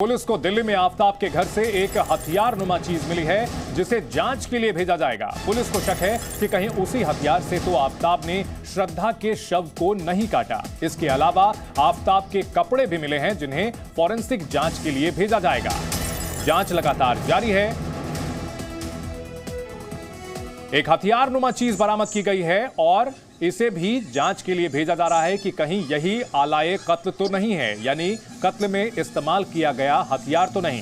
Police को दिल्ली में आफताब के घर से एक हथियार नुमा चीज मिली है जिसे जांच के लिए भेजा जाएगा। पुलिस को शक है कि कहीं उसी हथियार से तो आफताब ने श्रद्धा के शव को नहीं काटा। इसके अलावा आफताब के कपड़े भी मिले हैं जिन्हें फॉरेंसिक जांच के लिए भेजा जाएगा। जांच लगातार जारी है। एक हथियार नुमा चीज बरामद की गई है और इसे भी जांच के लिए भेजा जा रहा है कि कहीं यही आलाए कत्ल तो नहीं है, यानी कत्ल में इस्तेमाल किया गया हथियार तो नहीं।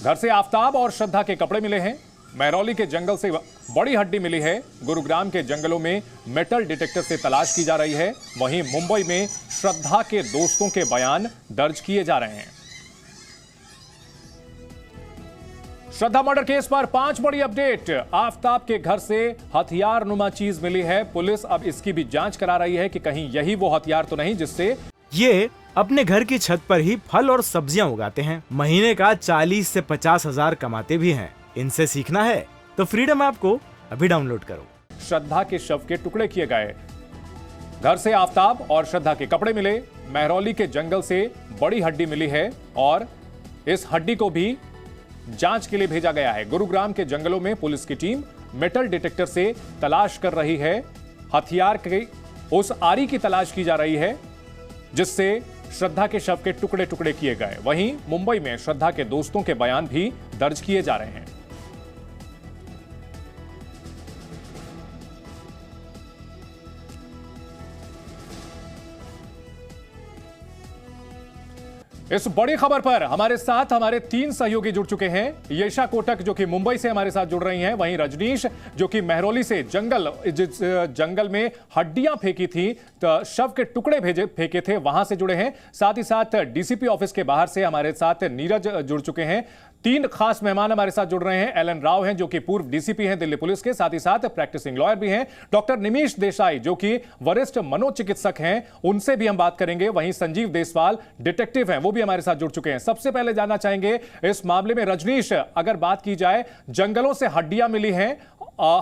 घर से आफताब और श्रद्धा के कपड़े मिले हैं। महरौली के जंगल से बड़ी हड्डी मिली है। गुरुग्राम के जंगलों में मेटल डिटेक्टर से तलाश की जा रही है। वहीं मुंबई में श्रद्धा के दोस्तों के बयान दर्ज किए जा रहे हैं। श्रद्धा मर्डर केस पर 5 बड़ी अपडेट। आफताब के घर से हथियार नुमा चीज मिली है। पुलिस अब इसकी भी जांच करा रही है कि कहीं यही वो हथियार तो नहीं जिससे ये अपने घर की छत पर ही फल और सब्जियां उगाते हैं। महीने का 40 से 50 हजार कमाते भी हैं। इनसे सीखना है तो फ्रीडम ऐप को अभी डाउनलोड करो। श्रद्धा के शव के टुकड़े किए गए। घर से आफताब और श्रद्धा के कपड़े मिले। महरौली के जंगल से बड़ी हड्डी मिली है और इस हड्डी को भी जांच के लिए भेजा गया है। गुरुग्राम के जंगलों में पुलिस की टीम मेटल डिटेक्टर से तलाश कर रही है। हथियार के उस आरी की तलाश की जा रही है जिससे श्रद्धा के शव के टुकड़े टुकड़े किए गए। वहीं मुंबई में श्रद्धा के दोस्तों के बयान भी दर्ज किए जा रहे हैं। इस बड़ी खबर पर हमारे साथ हमारे 3 सहयोगी जुड़ चुके हैं। येशा कोटक जो कि मुंबई से हमारे साथ जुड़ रही हैं, वहीं रजनीश जो कि महरौली से जंगल में हड्डियां फेंकी थी, तो शव के टुकड़े फेंके थे, वहां से जुड़े हैं। साथ ही साथ डीसीपी ऑफिस के बाहर से हमारे साथ नीरज जुड़ चुके हैं। 3 खास मेहमान हमारे साथ जुड़ रहे हैं। एलन राव हैं जो कि पूर्व डीसीपी हैं दिल्ली पुलिस के, साथ ही साथ प्रैक्टिसिंग लॉयर भी हैं। डॉक्टर निमिष देसाई जो कि वरिष्ठ मनोचिकित्सक हैं, उनसे भी हम बात करेंगे। वहीं संजीव देसवाल डिटेक्टिव हैं, वो भी हमारे साथ जुड़ चुके हैं। सबसे पहले जानना चाहेंगे इस मामले में रजनीश, अगर बात की जाए जंगलों से हड्डियां मिली हैं,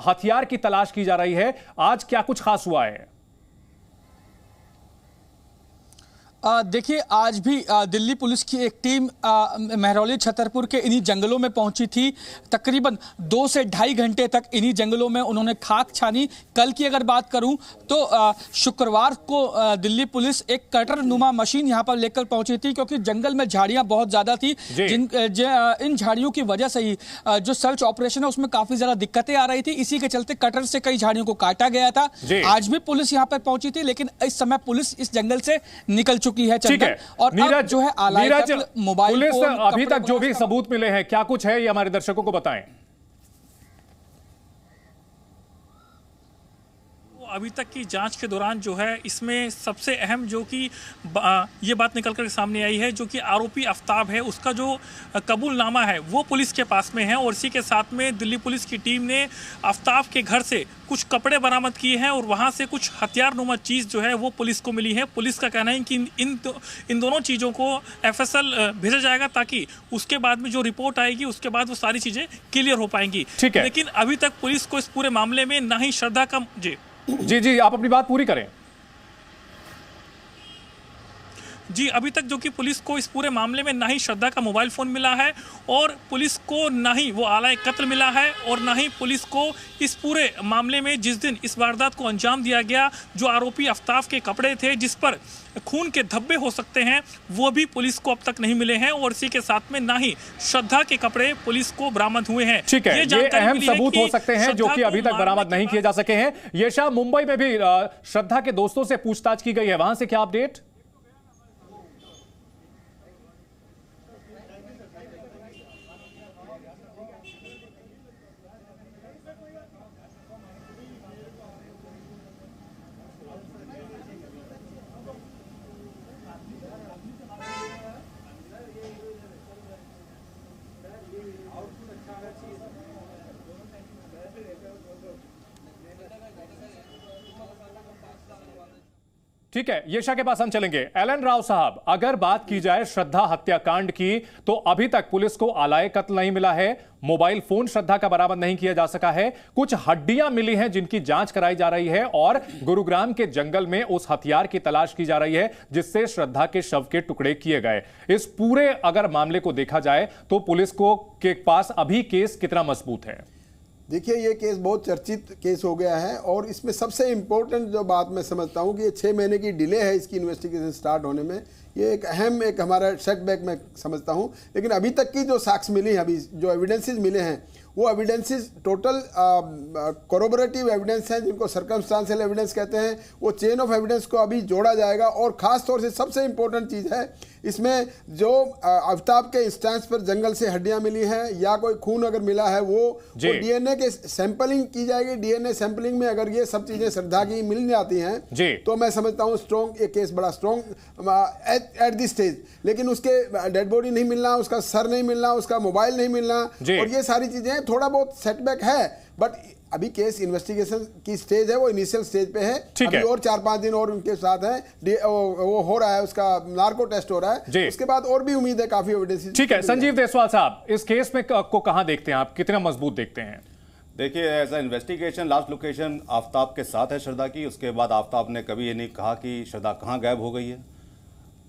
हथियार की तलाश की जा रही है, आज क्या कुछ खास हुआ है? देखिए, आज भी दिल्ली पुलिस की एक टीम महरौली छतरपुर के इन्हीं जंगलों में पहुंची थी। तकरीबन 2 से ढाई घंटे तक इन्हीं जंगलों में उन्होंने खाक छानी। कल की अगर बात करूं तो शुक्रवार को दिल्ली पुलिस एक कटर नुमा मशीन यहां पर लेकर पहुंची थी, क्योंकि जंगल में झाड़ियां बहुत ज्यादा थी। इन झाड़ियों की वजह से ही जो सर्च ऑपरेशन है उसमें काफी ज्यादा दिक्कतें आ रही थी। इसी के चलते कटर से कई झाड़ियों को काटा गया था। आज भी पुलिस यहां पर पहुंची थी, लेकिन इस समय पुलिस इस जंगल से निकल चुकी है। ठीक है, और नीरज जो है नीरज, मोबाइल पुलिस फोन, अभी तक जो भी सबूत मिले हैं, क्या कुछ है ये हमारे दर्शकों को बताएं। अभी तक की जांच के दौरान जो है इसमें सबसे अहम जो कि ये बात निकल कर सामने आई है, जो कि आरोपी आफताब है उसका जो कबूलनामा है वो पुलिस के पास में है। और इसी के साथ में दिल्ली पुलिस की टीम ने आफताब के घर से कुछ कपड़े बरामद किए हैं और वहां से कुछ हथियार नुमा चीज़ जो है वो पुलिस को मिली है। पुलिस का कहना है कि इन दोनों चीज़ों को एफएसएल भेजा जाएगा, ताकि उसके बाद में जो रिपोर्ट आएगी उसके बाद वो सारी चीज़ें क्लियर हो पाएंगी। लेकिन अभी तक पुलिस को इस पूरे मामले में ना ही श्रद्धा का जी आप अपनी बात पूरी करें। जी, अभी तक जो कि पुलिस को इस पूरे मामले में ना ही श्रद्धा का मोबाइल फोन मिला है और पुलिस को ना ही वो आलाए कत्ल मिला है, और ना ही पुलिस को इस पूरे मामले में जिस दिन इस वारदात को अंजाम दिया गया, जो आरोपी आफताब के कपड़े थे जिस पर खून के धब्बे हो सकते हैं, वो भी पुलिस को अब तक नहीं मिले हैं। और इसी के साथ में ना ही श्रद्धा के कपड़े पुलिस को बरामद हुए हैं। ठीक है, ये अहम सबूत हो सकते हैं जो कि अभी तक बरामद नहीं किए जा सके हैं। ये शायद मुंबई में भी श्रद्धा के दोस्तों से पूछताछ की गई है, वहां से क्या अपडेट? ठीक है, येशा के पास हम चलेंगे। एलन राव साहब, अगर बात की जाए श्रद्धा हत्याकांड की, तो अभी तक पुलिस को आलाए कत्ल नहीं मिला है, मोबाइल फोन श्रद्धा का बरामद नहीं किया जा सका है, कुछ हड्डियां मिली हैं जिनकी जांच कराई जा रही है, और गुरुग्राम के जंगल में उस हथियार की तलाश की जा रही है जिससे श्रद्धा के शव के टुकड़े किए गए। इस पूरे अगर मामले को देखा जाए तो पुलिस को के पास अभी केस कितना मजबूत है? देखिए, ये केस बहुत चर्चित केस हो गया है और इसमें सबसे इम्पोर्टेंट जो बात मैं समझता हूँ कि ये 6 महीने की डिले है इसकी इन्वेस्टिगेशन स्टार्ट होने में, ये एक अहम एक हमारा सेटबैक मैं समझता हूँ। लेकिन अभी तक की जो साक्ष्य मिली है, अभी जो एविडेंसेस मिले हैं, वो एविडेंसेस टोटल कोरोबोरेटिव एविडेंस हैं, जिनको सर्कमस्टांशियल एविडेंस कहते हैं। वो चेन ऑफ एविडेंस को अभी जोड़ा जाएगा और ख़ास तौर से सबसे इम्पोर्टेंट चीज़ है इसमें जो आफ्ताब के इंस्टेंस पर जंगल से हड्डियां मिली हैं या कोई खून अगर मिला है वो डीएनए के सैंपलिंग की जाएगी। डीएनए सैंपलिंग में अगर ये सब चीज़ें श्रद्धा की मिल जाती हैं तो मैं समझता हूँ स्ट्रॉन्ग, ये केस बड़ा स्ट्रॉन्ग एट दिस स्टेज। लेकिन उसके डेड बॉडी नहीं मिलना, उसका सर नहीं मिलना, उसका मोबाइल नहीं मिलना, और ये सारी चीज़ें थोड़ा बहुत सेटबैक है। बट अभी केस इन्वेस्टिगेशन की स्टेज है, वो इनिशियल स्टेज पे है। अभी और 4-5 दिन और उनके साथ है, वो हो रहा है, उसका नार्को टेस्ट हो रहा है, उसके बाद और भी उम्मीद है काफी एविडेंस। ठीक है, संजीव देसवाल साहब, इस केस में को कहां देखते हैं आप, कितना मजबूत देखते हैं? देखिए, ऐसा इन्वेस्टिगेशन लास्ट लोकेशन आफ्ताब के साथ है श्रद्धा की। उसके बाद आफ्ताब ने कभी ये नहीं कहा कि श्रद्धा कहाँ गायब हो गई है।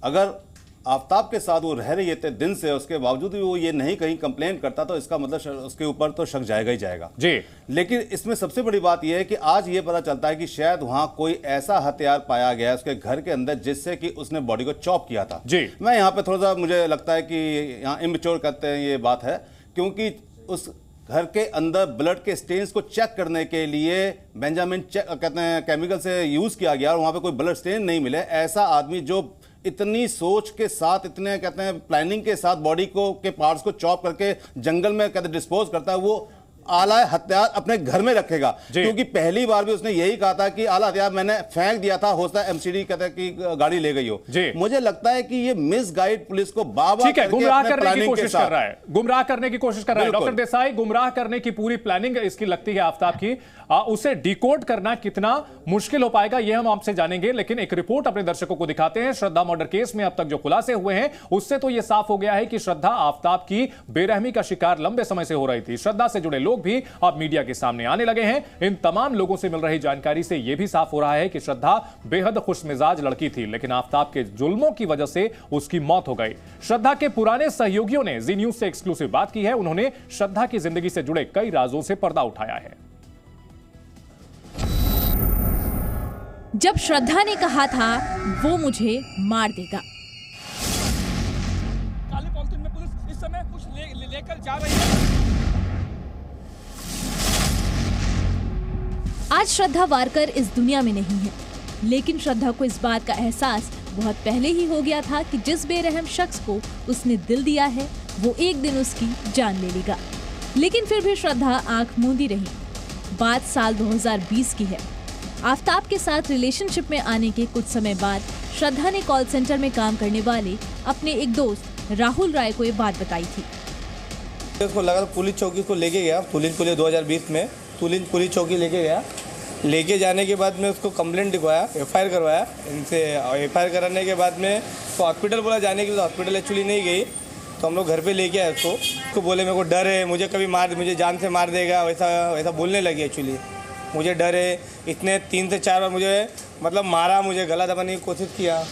अगर आफ्ताब के साथ वो रह रही है दिन से, उसके बावजूद भी वो ये नहीं कहीं कंप्लेन करता, तो इसका मतलब उसके ऊपर तो शक जाएगा ही जाएगा जी। लेकिन इसमें सबसे बड़ी बात ये है कि आज ये पता चलता है कि शायद वहां कोई ऐसा हथियार पाया गया उसके घर के अंदर जिससे कि उसने बॉडी को चॉप किया था जी। मैं यहाँ पे थोड़ा सा मुझे लगता है कि यहाँ इमेच्योर करते हैं ये बात है, क्योंकि उस घर के अंदर ब्लड के स्टेन्स को चेक करने के लिए बेंजामिन कहते हैं केमिकल से यूज किया गया और वहां पे कोई ब्लड स्टेन नहीं मिले। ऐसा आदमी जो इतनी सोच के साथ, इतने कहते हैं प्लानिंग के साथ बॉडी को के पार्ट्स को चॉप करके जंगल में कहते डिस्पोज करता है, वो आला हथियार अपने घर में रखेगा। क्योंकि पहली बार भी उसने यही कहा था कि आला हथियार मैंने फेंक दिया था, हो सकता है एमसीडी कहते हैं कि गाड़ी ले गई हो। मुझे लगता है कि ये मिसगाइड पुलिस को बाबा गुमराह करने की कोशिश कर रहा है, गुमराह करने की कोशिश कर रहा है। डॉक्टर देसाई, गुमराह करने की पूरी प्लानिंग इसकी लगती है आफ्ताब की। उसे डिकोड करना कितना मुश्किल हो पाएगा ये हम आपसे जानेंगे, लेकिन एक रिपोर्ट अपने दर्शकों को दिखाते हैं। श्रद्धा मर्डर केस में अब तक जो खुलासे हुए हैं उससे तो यह साफ हो गया है कि श्रद्धा आफ्ताब की बेरहमी का शिकार लंबे समय से हो रही थी। श्रद्धा से जुड़े लोग भी अब मीडिया के सामने आने लगे हैं। इन तमाम लोगों से मिल रही जानकारी से यह भी साफ हो रहा है कि श्रद्धा बेहद खुशमिजाज लड़की थी, लेकिन आफ्ताब के जुल्मों की वजह से उसकी मौत हो गई। श्रद्धा के पुराने सहयोगियों ने जी न्यूज से एक्सक्लूसिव बात की है। उन्होंने श्रद्धा की जिंदगी से जुड़े कई राजों से पर्दा उठाया है। जब श्रद्धा ने कहा था वो मुझे मार देगा, काले पॉलिथीन में पुलिस इस समय कुछ लेकर जा रही है। आज श्रद्धा वारकर इस दुनिया में नहीं है, लेकिन श्रद्धा को इस बात का एहसास बहुत पहले ही हो गया था कि जिस बेरहम शख्स को उसने दिल दिया है वो एक दिन उसकी जान ले लेगा। लेकिन फिर भी श्रद्धा आंख मूंदी रही। बात साल 2020 की है। आफ्ताब के साथ रिलेशनशिप में आने के कुछ समय बाद श्रद्धा ने कॉल सेंटर में काम करने वाले अपने एक दोस्त राहुल राय को ये बात बताई थी। उसको लगा पुलिस चौकी को लेके गया, पुलिस 2020 में पुलिस चौकी लेके गया। लेके जाने के बाद में उसको कंप्लेंट लिखवाया, एफआईआर करवाया इनसे। एफआईआर कराने के बाद में तो हॉस्पिटल बोला जाने के लिए, तो हॉस्पिटल एक्चुअली नहीं गई, तो हम लोग घर पे लेके आए उसको बोले मेरे को डर है, मुझे कभी मुझे जान से मार देगा, वैसा बोलने लगी। एक्चुअली मुझे डर है, इतने 3 से 4 बार मुझे मतलब मारा, मुझे गला दबाने की कोशिश किया।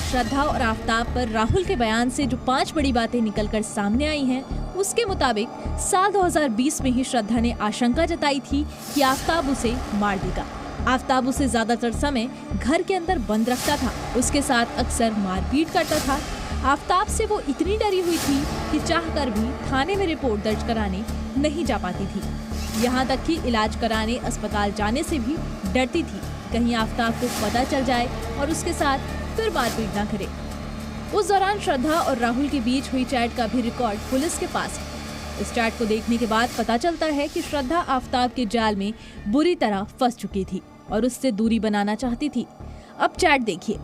श्रद्धा और आफ्ताब पर राहुल के बयान से जो 5 बड़ी बातें निकलकर सामने आई हैं, उसके मुताबिक साल 2020 में ही श्रद्धा ने आशंका जताई थी कि आफ्ताब उसे मार देगा। आफ्ताब उसे ज्यादातर समय घर के अंदर बंद रखता था, उसके साथ अक्सर मारपीट करता था। आफ्ताब से वो इतनी डरी हुई थी कि चाहकर भी थाने में रिपोर्ट दर्ज कराने नहीं जा पाती थी। यहाँ तक कि इलाज कराने अस्पताल जाने से भी डरती थी, कहीं आफ्ताब को पता चल जाए और उसके साथ फिर मारपीट ना करे। उस दौरान श्रद्धा और राहुल के बीच हुई चैट का भी रिकॉर्ड पुलिस के पास है। इस चैट को देखने के बाद पता चलता है कि श्रद्धा आफ्ताब के जाल में बुरी तरह फंस चुकी थी और उससे दूरी बनाना चाहती थी। अब चैट देखिए।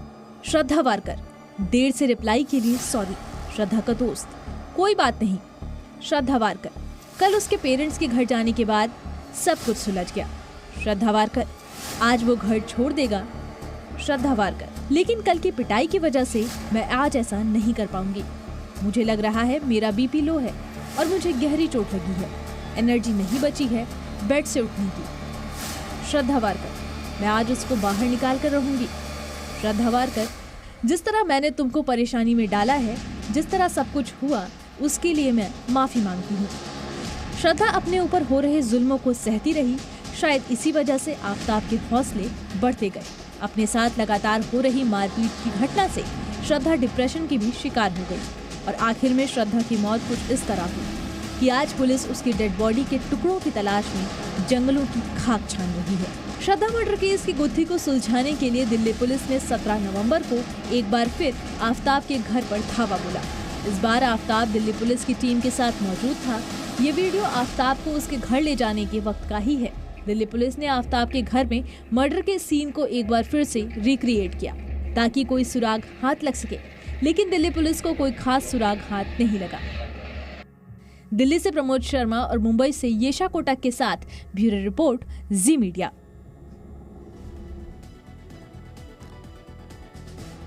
श्रद्धा वारकर, देर से रिप्लाई के लिए सॉरी। श्रद्धा का दोस्त, कोई बात नहीं। श्रद्धा वारकर, कल उसके पेरेंट्स के घर जाने के बाद सब कुछ सुलझ गया। श्रद्धा वारकर, आज वो घर छोड़ देगा। श्रद्धा वारकर, लेकिन कल की पिटाई की वजह से मैं आज ऐसा नहीं कर पाऊंगी। मुझे लग रहा है मेरा बीपी लो है और मुझे गहरी चोट लगी है। एनर्जी नहीं बची है बेड से उठने की। श्रद्धा वारकर, मैं आज उसको बाहर निकाल कर रहूंगी। श्रद्धा वारकर, जिस तरह मैंने तुमको परेशानी में डाला है, जिस तरह सब कुछ हुआ, उसके लिए मैं माफी मांगती हूँ। श्रद्धा अपने ऊपर हो रहे जुल्मों को सहती रही। शायद इसी वजह से आफताब के हौसले बढ़ते गए। अपने साथ लगातार हो रही मारपीट की घटना से श्रद्धा डिप्रेशन की भी शिकार हो गई और आखिर में श्रद्धा की मौत कुछ इस तरह हुई कि आज पुलिस उसकी डेड बॉडी के टुकड़ों की तलाश में जंगलों की खाक छान रही है। श्रद्धा मर्डर केस की गुत्थी को सुलझाने के लिए दिल्ली पुलिस ने 17 नवंबर को एक बार फिर आफताब के घर पर धावा बोला। इस बार आफताब दिल्ली पुलिस की टीम के साथ मौजूद था। ये वीडियो आफताब को उसके घर ले जाने के वक्त का ही है। दिल्ली पुलिस ने आफताब के घर में मर्डर के सीन को एक बार फिर से रिक्रिएट किया ताकि कोई सुराग हाथ लग सके, लेकिन दिल्ली पुलिस को कोई खास सुराग हाथ नहीं लगा। दिल्ली से प्रमोद शर्मा और मुंबई से येशा कोटक के साथ ब्यूरो रिपोर्ट, जी मीडिया।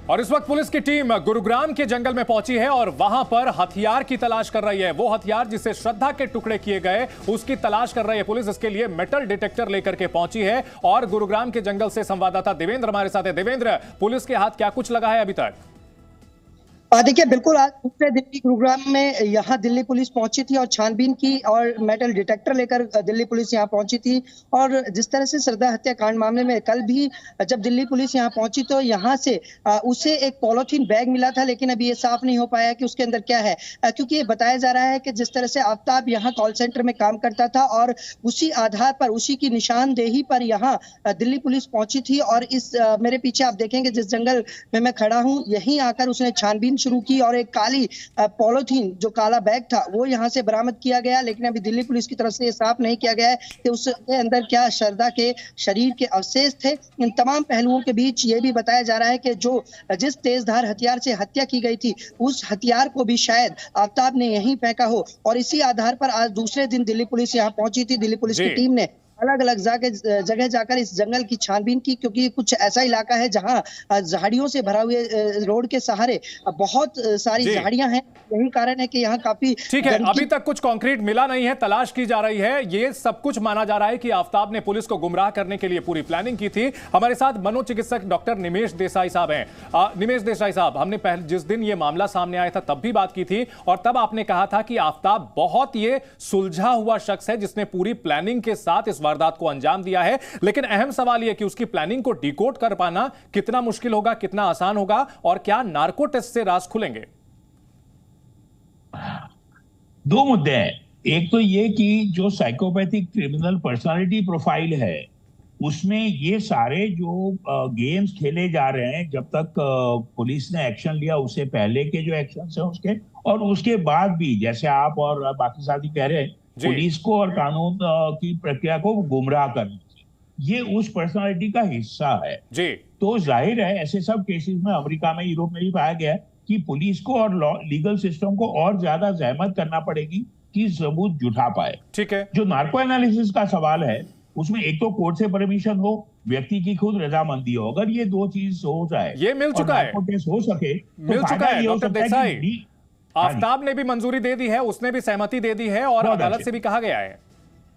और इस वक्त पुलिस की टीम गुरुग्राम के जंगल में पहुंची है और वहां पर हथियार की तलाश कर रही है। वो हथियार जिससे श्रद्धा के टुकड़े किए गए, उसकी तलाश कर रही है पुलिस। इसके लिए मेटल डिटेक्टर लेकर के पहुंची है और गुरुग्राम के जंगल से संवाददाता देवेंद्र हमारे साथ है। देवेंद्र, पुलिस के हाथ क्या कुछ लगा है अभी तक? देखिए, बिल्कुल आज दूसरे दिन की गुरुग्राम में यहाँ दिल्ली पुलिस पहुंची थी और छानबीन की और मेटल डिटेक्टर लेकर दिल्ली पुलिस यहाँ पहुंची थी। और जिस तरह से श्रद्धा हत्याकांड मामले में कल भी जब दिल्ली पुलिस यहाँ पहुंची तो यहाँ से उसे एक पॉलीथीन बैग मिला था, लेकिन अभी ये साफ नहीं हो पाया कि उसके अंदर क्या है, क्योंकि ये बताया जा रहा है कि जिस तरह से आफताब यहाँ कॉल सेंटर में काम करता था और उसी आधार पर, उसी की निशानदेही पर यहाँ दिल्ली पुलिस पहुंची थी। और इस मेरे पीछे आप देखेंगे जिस जंगल में मैं खड़ा हूँ, यहीं आकर उसने छानबीन शुरू की और एक काली पॉलीथीन, जो काला बैग था, वो यहां से बरामद किया गया। लेकिन अभी दिल्ली पुलिस की तरफ से ये साफ नहीं किया गया है कि उसके अंदर क्या श्रद्धा के शरीर के अवशेष थे। इन तमाम पहलुओं के बीच ये भी बताया जा रहा है कि जिस तेजधार हथियार से हत्या की गई थी, उस हथियार को भी शायद आफताब ने यहीं फेंका हो। और इसी आधार पर आज दूसरे दिन दिल्ली पुलिस यहाँ पहुंची थी। दिल्ली पुलिस की टीम ने अलग अलग जगह जाकर इस जंगल की छानबीन की, क्योंकि कुछ ऐसा इलाका है जहां झाड़ियों से भरा हुए रोड के सहारे बहुत सारी झाड़ियां हैं। यही कारण है कि यहाँ काफी ठीक है। अभी तक कुछ कंक्रीट मिला नहीं है, तलाश की जा रही है। ये सब कुछ माना जा रहा है कि आफताब ने पुलिस को गुमराह करने के लिए पूरी प्लानिंग की थी। हमारे साथ मनोचिकित्सक डॉक्टर निमेश देसाई साहब हैं। निमेश देसाई साहब, हमने पहले जिस दिन ये मामला सामने आया था तब भी बात की थी और तब आपने कहा था कि आफताब बहुत ये सुलझा हुआ शख्स है जिसने पूरी प्लानिंग के साथ इस वारदात को अंजाम दिया है। लेकिन अहम सवाल यह कि उसकी प्लानिंग को डिकोड कर पाना कितना मुश्किल होगा, कितना आसान होगा और क्या नार्को टेस्ट से राज खुलेंगे? दो मुद्दे हैं। एक तो ये कि जो साइकोपैथिक क्रिमिनल पर्सनालिटी प्रोफाइल है, उसमें ये सारे जो गेम्स खेले जा रहे हैं, जब तक पुलिस ने एक्शन लिया उससे पहले के जो एक्शन है उसके, और उसके बाद भी, जैसे आप और बाकी साथी कह रहे हैं, पुलिस को और कानून की प्रक्रिया को गुमराह करना, ये उस पर्सनालिटी का हिस्सा है जी। तो जाहिर है ऐसे सब केसेस में अमेरिका में, यूरोप में भी पाया गया है कि पुलिस को और लीगल सिस्टम को और ज्यादा जहमत करना पड़ेगी कि सबूत जुटा पाए। ठीक है। जो नार्को एनालिसिस का सवाल है, उसमें एक तो कोर्ट से परमिशन हो, व्यक्ति की खुद रजामंदी हो। अगर ये दो चीज हो जाए, ये मिल चुका है, हो सके, मिल चुका है डॉक्टर देसाई। आफताब ने भी मंजूरी दे दी है, उसने भी सहमति दे दी है और अदालत से भी कहा गया है।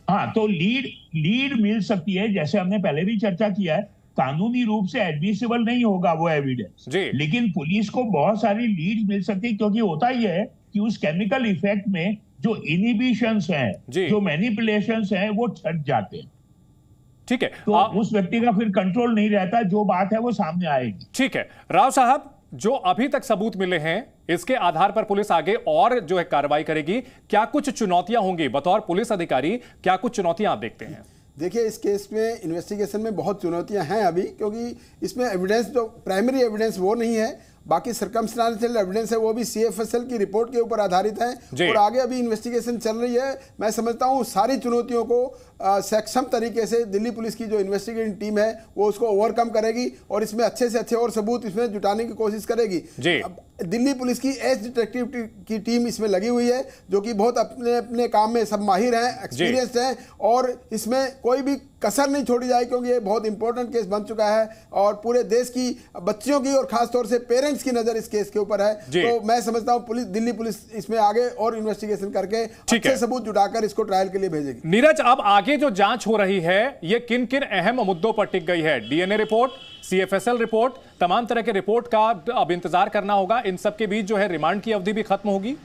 हाँ, तो लीड मिल सकती है, जैसे हमने पहले भी चर्चा किया है। कानूनी रूप से एडमिसिबल नहीं होगा वो एविडेंस, लेकिन पुलिस को बहुत सारी लीड मिल सकती है, क्योंकि होता ही है कि उस केमिकल इफेक्ट में जो इनहिबिशंस हैं, जो मैनिपुलेशंस हैं, वो छट जाते हैं। ठीक है। तो उस व्यक्ति का फिर कंट्रोल नहीं रहता, जो बात है वो सामने आएगी। ठीक है राव साहब, जो अभी तक सबूत मिले हैं इसके आधार पर पुलिस आगे और जो है कार्रवाई करेगी। क्या कुछ चुनौतियां होंगी बतौर पुलिस अधिकारी, क्या कुछ चुनौतियां आप देखते हैं? देखिए, इस केस में इन्वेस्टिगेशन में बहुत चुनौतियां हैं अभी, क्योंकि इसमें एविडेंस, जो प्राइमरी एविडेंस वो नहीं है, बाकी सर्कमस्टेंशियल एविडेंस है वो भी सीएफएसएल की रिपोर्ट के ऊपर आधारित है और आगे अभी इन्वेस्टिगेशन चल रही है। मैं समझता हूँ सारी चुनौतियों को सक्षम तरीके से दिल्ली पुलिस की जो इन्वेस्टिगेटिंग टीम है वो उसको ओवरकम करेगी और इसमें अच्छे से अच्छे और सबूत इसमें जुटाने की कोशिश करेगी। दिल्ली पुलिस की एज डिटेक्टिव की टीम इसमें लगी हुई है, जो कि बहुत अपने अपने काम में सब माहिर हैं, एक्सपीरियंस्ड हैं और इसमें कोई भी कसर नहीं छोड़ी जाए, क्योंकि ये बहुत इंपॉर्टेंट केस बन चुका है और पूरे देश की बच्चियों की और खासतौर से पेरेंट्स की नजर इस केस के ऊपर है। तो मैं समझता हूं पुलिस, दिल्ली पुलिस इसमें आगे और इन्वेस्टिगेशन करके अच्छे सबूत जुटाकर इसको ट्रायल के लिए भेजेगी। नीरज, अब आगे जो जांच हो रही है ये किन किन अहम मुद्दों पर टिक गई है? डीएनए रिपोर्ट, सीएफएसएल रिपोर्ट, तमाम तरह के रिपोर्ट का अब इंतजार करना होगा। इन सबके बीच जो है रिमांड की अवधि भी खत्म होगी।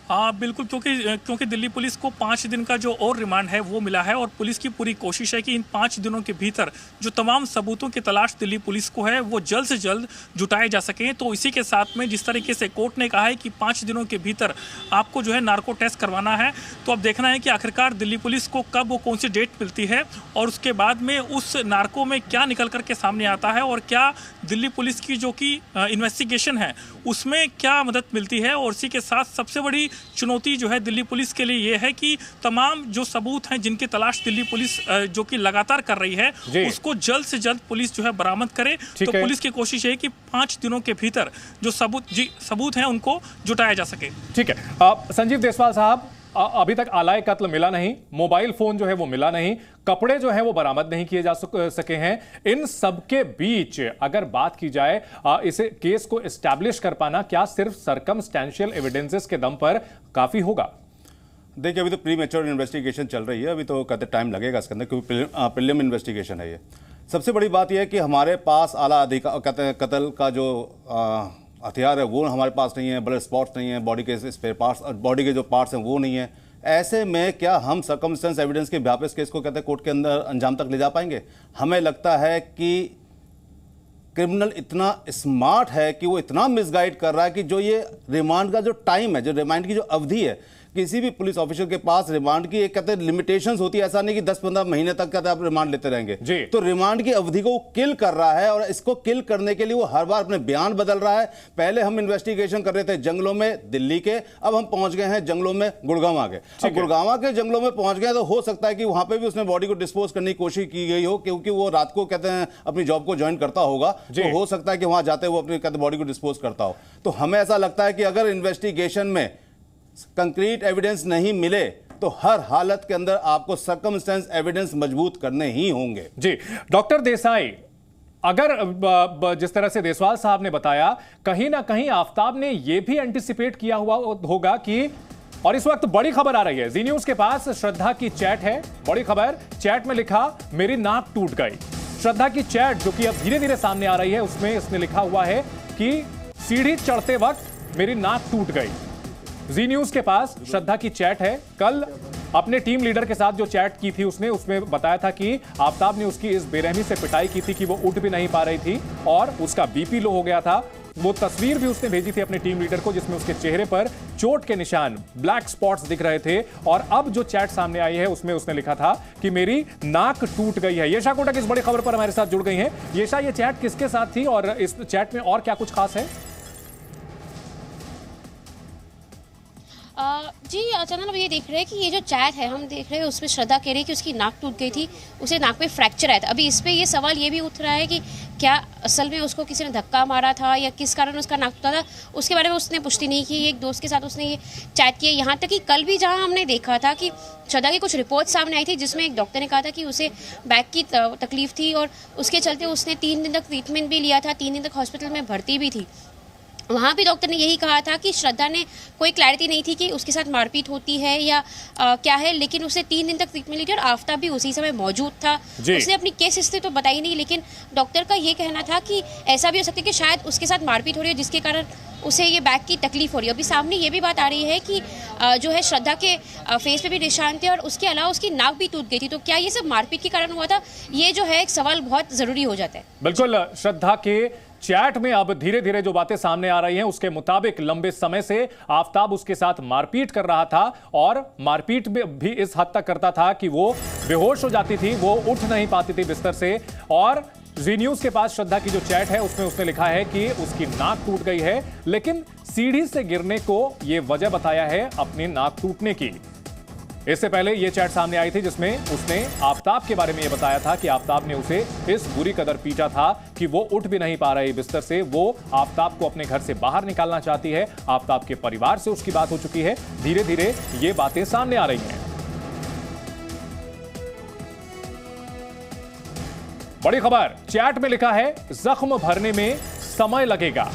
हाँ बिल्कुल, क्योंकि दिल्ली पुलिस को 5 दिन का जो और रिमांड है वो मिला है और पुलिस की पूरी कोशिश है कि इन 5 दिनों के भीतर जो तमाम सबूतों की तलाश दिल्ली पुलिस को है वो जल्द से जल्द जुटाए जा सकें। तो इसी के साथ में जिस तरीके से कोर्ट ने कहा है कि 5 दिनों के भीतर आपको जो है नार्को टेस्ट करवाना है, तो अब देखना है कि आखिरकार दिल्ली पुलिस को कब वो कौन सी डेट मिलती है और उसके बाद में उस नार्को में क्या निकल करके सामने आता है और क्या दिल्ली पुलिस की जो कि इन्वेस्टिगेशन है उसमें क्या मदद मिलती है। और इसी के साथ सबसे बड़ी चुनौती जो है दिल्ली पुलिस के लिए ये है कि तमाम जो सबूत हैं जिनकी तलाश दिल्ली पुलिस जो कि लगातार कर रही है उसको जल्द से जल्द पुलिस जो है बरामद करे। तो पुलिस की कोशिश है कि 5 दिनों के भीतर जो सबूत हैं उनको जुटाया जा सके। ठीक है, संजीव देसवाल साहब, अभी तक आलाए कत्ल मिला नहीं, मोबाइल फोन जो है वो मिला नहीं, कपड़े जो हैं वो बरामद नहीं किए जा सके हैं। इन सब के बीच अगर बात की जाए इसे केस को एस्टैब्लिश कर पाना क्या सिर्फ सर्कमस्टेंशियल एविडेंसेस के दम पर काफी होगा? देखिए, अभी तो प्री मैच्योर इन्वेस्टिगेशन चल रही है, अभी तो कहते टाइम लगेगा इसके अंदर, क्योंकि प्रीलिम इन्वेस्टिगेशन है ये। सबसे बड़ी बात यह है कि हमारे पास आला अधिकार, कहते हैं कत्ल का जो हथियार है वो हमारे पास नहीं है, ब्लड स्पॉट्स नहीं है, बॉडी के स्पेयर पार्ट्स, बॉडी के जो पार्ट्स हैं वो नहीं है। ऐसे में क्या हम सर्कमस्टेंस एविडेंस के बिहाफ पे इस केस को कहते हैं कोर्ट के अंदर अंजाम तक ले जा पाएंगे? हमें लगता है कि क्रिमिनल इतना स्मार्ट है कि वो इतना मिसगाइड कर रहा है कि जो ये रिमांड का जो टाइम है, जो रिमांड की जो अवधि है, किसी भी पुलिस ऑफिसर के पास रिमांड की एक कहते हैं लिमिटेशंस होती है। ऐसा नहीं कि 10-15 महीने तक कहते हैं आप रिमांड लेते रहेंगे। तो रिमांड की अवधि को किल कर रहा है और इसको किल करने के लिए वो हर बार अपने बयान बदल रहा है। पहले हम इन्वेस्टिगेशन कर रहे थे जंगलों में दिल्ली के, अब हम पहुंच गए हैं जंगलों में गुड़गांव के। अब गुड़गांव के जंगलों में पहुंच गए तो हो सकता है कि वहां पर भी उसने बॉडी को डिस्पोज करने की कोशिश की गई हो, क्योंकि वो रात को कहते हैं अपनी जॉब को ज्वाइन करता होगा, तो हो सकता है कि वहां जाते वो अपनी कहते बॉडी को डिस्पोज करता हो। तो हमें ऐसा लगता है कि अगर इन्वेस्टिगेशन में कंक्रीट एविडेंस नहीं मिले तो हर हालत के अंदर आपको सर्कमस्टेंस एविडेंस मजबूत करने ही होंगे। जी डॉक्टर देसाई, अगर जिस तरह से देसवाल साहब ने बताया, कहीं ना कहीं आफताब ने यह भी एंटिसिपेट किया हुआ होगा कि, और इस वक्त बड़ी खबर आ रही है, जी न्यूज के पास श्रद्धा की चैट है, बड़ी खबर। चैट में लिखा मेरी नाक टूट गई। श्रद्धा की चैट जो कि अब धीरे धीरे सामने आ रही है, उसमें इसने लिखा हुआ है कि सीढ़ी चढ़ते वक्त मेरी नाक टूट गई। जी न्यूज के पास श्रद्धा की चैट है। कल अपने टीम लीडर के साथ जो चैट की थी उसमें बताया था कि आफताब ने उसकी इस बेरहमी से पिटाई की थी कि वो उठ भी नहीं पा रही थी और उसका बीपी लो हो गया था। वो तस्वीर भी उसने भेजी थी अपने टीम लीडर को जिसमें उसके चेहरे पर चोट के निशान, ब्लैक स्पॉट्स दिख रहे थे। और अब जो चैट सामने आई है उसमें उसने लिखा था कि मेरी नाक टूट गई है। येशा कोटक इस बड़ी खबर पर हमारे साथ जुड़ गई हैं। येशा, ये चैट किसके साथ थी और इस चैट में और क्या कुछ खास है? जी चंदन, अब ये देख रहे हैं कि ये जो चैट है हम देख रहे हैं उसमें श्रद्धा कह रही है कि उसकी नाक टूट गई थी, उसे नाक में फ्रैक्चर आया था। अभी इस पे ये सवाल ये भी उठ रहा है कि क्या असल में उसको किसी ने धक्का मारा था या किस कारण उसका नाक टूटा था, उसके बारे में उसने पुष्टि नहीं की। एक दोस्त के साथ उसने ये चैट किया। यहाँ तक कि कल भी जहाँ हमने देखा था कि श्रद्धा की कुछ रिपोर्ट सामने आई थी जिसमें एक डॉक्टर ने कहा था कि उसे बैक की तकलीफ थी और उसके चलते उसने 3 दिन तक ट्रीटमेंट भी लिया था, 3 दिन तक हॉस्पिटल में भर्ती भी थी। वहाँ भी डॉक्टर ने यही कहा था कि श्रद्धा ने कोई क्लैरिटी नहीं थी कि उसके साथ मारपीट होती है या क्या है, लेकिन उसे 3 दिन तक ट्रीटमेंट ली थी और आफताब भी उसी समय मौजूद था। उसने अपनी केस हिस्ट्री तो बताई नहीं, लेकिन डॉक्टर का ये कहना था कि ऐसा भी हो सकता है कि शायद उसके साथ मारपीट हो रही है जिसके कारण उसे ये बैक की तकलीफ हो रही है। अभी सामने ये भी बात आ रही है कि जो है श्रद्धा के फेस पे भी निशान थे और उसके अलावा उसकी नाक भी टूट गई थी। तो क्या ये सब मारपीट के कारण हुआ था? ये जो है एक सवाल बहुत जरूरी हो जाता है। बिल्कुल, श्रद्धा के चैट में अब धीरे धीरे जो बातें सामने आ रही हैं उसके मुताबिक लंबे समय से आफताब उसके साथ मारपीट कर रहा था और मारपीट भी इस हद तक करता था कि वो बेहोश हो जाती थी, वो उठ नहीं पाती थी बिस्तर से। और जी न्यूज के पास श्रद्धा की जो चैट है उसमें उसने लिखा है कि उसकी नाक टूट गई है, लेकिन सीढ़ी से गिरने को ये वजह बताया है अपनी नाक टूटने की। इससे पहले ये चैट सामने आई थी जिसमें उसने आफताब के बारे में ये बताया था कि आफताब ने उसे इस बुरी कदर पीटा था कि वो उठ भी नहीं पा रही बिस्तर से। वो आफताब को अपने घर से बाहर निकालना चाहती है। आफताब के परिवार से उसकी बात हो चुकी है। धीरे धीरे ये बातें सामने आ रही हैं। बड़ी खबर, चैट में लिखा है जख्म भरने में समय लगेगा।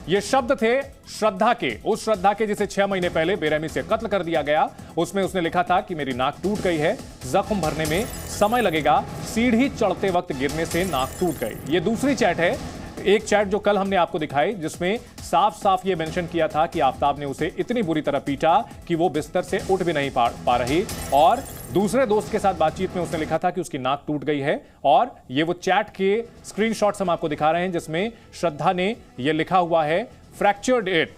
ये शब्द थे श्रद्धा के, उस श्रद्धा के जिसे 6 महीने पहले बेरहमी से कत्ल कर दिया गया। उसमें उसने लिखा था कि मेरी नाक टूट गई है, जख्म भरने में समय लगेगा, सीढ़ी चढ़ते वक्त गिरने से नाक टूट गई। ये दूसरी चैट है। एक चैट जो कल हमने आपको दिखाई जिसमें साफ साफ ये मेंशन किया था कि आफताब ने उसे इतनी बुरी तरह पीटा कि वो बिस्तर से उठ भी नहीं पा रही, और दूसरे दोस्त के साथ बातचीत में उसने लिखा था कि उसकी नाक टूट गई है। और ये वो चैट के स्क्रीनशॉट्स हम आपको दिखा रहे हैं जिसमें श्रद्धा ने ये लिखा हुआ है फ्रैक्चर्ड इट,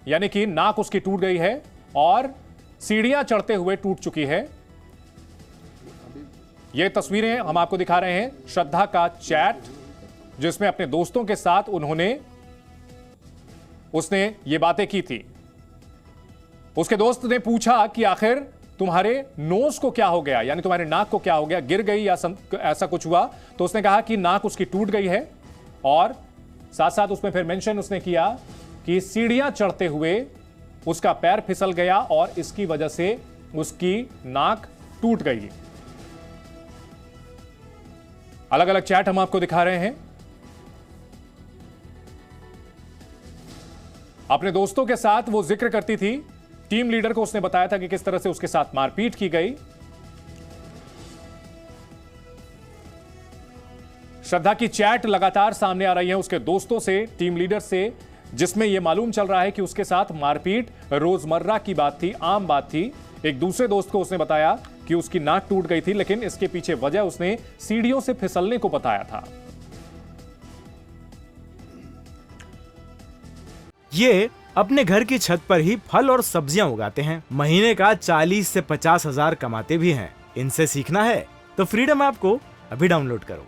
यानी कि नाक उसकी टूट गई है और सीढ़ियां चढ़ते हुए टूट चुकी है। ये तस्वीरें हम आपको दिखा रहे हैं श्रद्धा का चैट जिसमें अपने दोस्तों के साथ उसने ये बातें की थी। उसके दोस्त ने पूछा कि आखिर तुम्हारे नोज को क्या हो गया, यानी तुम्हारे नाक को क्या हो गया, गिर गई या ऐसा कुछ हुआ। तो उसने कहा कि नाक उसकी टूट गई है, और साथ साथ उसमें फिर मेंशन उसने किया कि सीढ़ियां चढ़ते हुए उसका पैर फिसल गया और इसकी वजह से उसकी नाक टूट गई। अलग अलग चैट हम आपको दिखा रहे हैं। अपने दोस्तों के साथ वो जिक्र करती थी, टीम लीडर को उसने बताया था कि किस तरह से उसके साथ मारपीट की गई। श्रद्धा की चैट लगातार सामने आ रही है उसके दोस्तों से, टीम लीडर से, जिसमें यह मालूम चल रहा है कि उसके साथ मारपीट रोजमर्रा की बात थी, आम बात थी। एक दूसरे दोस्त को उसने बताया कि उसकी नाक टूट गई थी, लेकिन इसके पीछे वजह उसने सीढ़ियों से फिसलने को बताया था। ये अपने घर की छत पर ही फल और सब्जियां उगाते हैं। महीने का 40 से 50 हजार कमाते भी हैं। इनसे सीखना है तो फ्रीडम ऐप को अभी डाउनलोड करो।